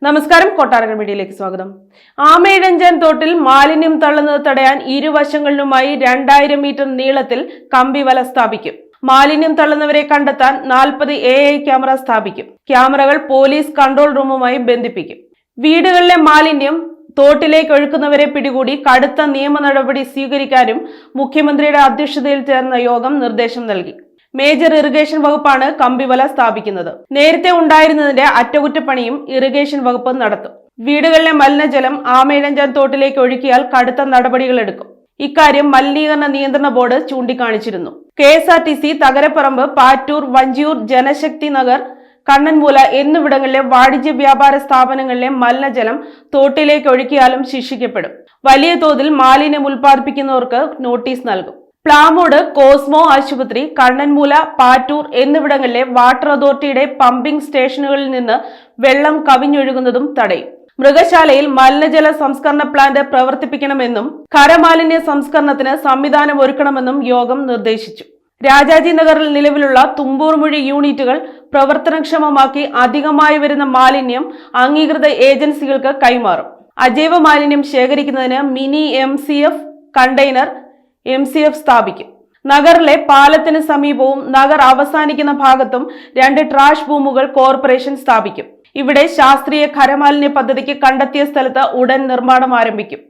നമസ്കാരം, കൊട്ടാരക്കര മീഡിയയിലേക്ക് സ്വാഗതം. ആമയിഴഞ്ചാൻ തോട്ടിൽ മാലിന്യം തള്ളുന്നത് തടയാൻ ഇരുവശങ്ങളിലുമായി 2000 മീറ്റർ നീളത്തിൽ കമ്പിവല സ്ഥാപിക്കും. മാലിന്യം തള്ളുന്നവരെ കണ്ടെത്താൻ 40 AI ക്യാമറ സ്ഥാപിക്കും. ക്യാമറകൾ പോലീസ് കൺട്രോൾ റൂമുമായി ബന്ധിപ്പിക്കും. വീടുകളിലെ മാലിന്യം തോട്ടിലേക്ക് ഒഴുക്കുന്നവരെ പിടികൂടി കടുത്ത നിയമ നടപടി സ്വീകരിക്കാനും മുഖ്യമന്ത്രിയുടെ അധ്യക്ഷതയിൽ ചേർന്ന യോഗം നിർദ്ദേശം നൽകി. മേജർ ഇറിഗേഷൻ വകുപ്പാണ് കമ്പിവല സ്ഥാപിക്കുന്നത്. നേരത്തെ ഉണ്ടായിരുന്നതിന്റെ അറ്റകുറ്റപ്പണിയും ഇറിഗേഷൻ വകുപ്പ് നടത്തും. വീടുകളിലെ മലിനജലം ആമയിഴഞ്ചാൻ തോട്ടിലേക്ക് ഒഴുക്കിയാൽ കടുത്ത നടപടികൾ എടുക്കും. ഇക്കാര്യം മലിനീകരണ നിയന്ത്രണ ബോർഡ് ചൂണ്ടിക്കാണിച്ചിരുന്നു. KSRTC തകരപ്പറമ്പ്, പാറ്റൂർ, വഞ്ചിയൂർ, ജനശക്തി നഗർ, കണ്ണൻമൂല എന്നിവിടങ്ങളിലെ വാണിജ്യ വ്യാപാര സ്ഥാപനങ്ങളിലെ മലിനജലം തോട്ടിലേക്ക് ഒഴുക്കിയാലും ശിക്ഷിക്കപ്പെടും. വലിയ തോതിൽ മാലിന്യം ഉൽപ്പാദിപ്പിക്കുന്നവർക്ക് നോട്ടീസ് നൽകും. പ്ലാമൂട്, കോസ്മോ ആശുപത്രി, കണ്ണൻമൂല, പാറ്റൂർ എന്നിവിടങ്ങളിലെ വാട്ടർ അതോറിറ്റിയുടെ പമ്പിംഗ് സ്റ്റേഷനുകളിൽ നിന്ന് വെള്ളം കവിഞ്ഞൊഴുകുന്നതും തടയും. മൃഗശാലയിൽ മലിനജല സംസ്കരണ പ്ലാന്റ് പ്രവർത്തിപ്പിക്കണമെന്നും ഖരമാലിന്യ സംസ്കരണത്തിന് സംവിധാനം ഒരുക്കണമെന്നും യോഗം നിർദ്ദേശിച്ചു. രാജാജി നഗറിൽ നിലവിലുള്ള തുമ്പൂർമുഴി യൂണിറ്റുകൾ പ്രവർത്തനക്ഷമമാക്കി അധികമായി വരുന്ന മാലിന്യം അംഗീകൃത ഏജൻസികൾക്ക് കൈമാറും. അജൈവ മാലിന്യം ശേഖരിക്കുന്നതിന് മിനി MCF കണ്ടെയ്നർ MCF സ്ഥാപിക്കും. നഗറിലെ പാലത്തിന് സമീപവും നഗർ അവസാനിക്കുന്ന ഭാഗത്തും 2 ട്രാഷ് ബൂമുകൾ കോർപ്പറേഷൻ സ്ഥാപിക്കും. ഇവിടെ ശാസ്ത്രീയ ഖരമാലിന്യ പദ്ധതിക്ക് കണ്ടെത്തിയ സ്ഥലത്ത് ഉടൻ നിർമ്മാണം ആരംഭിക്കും.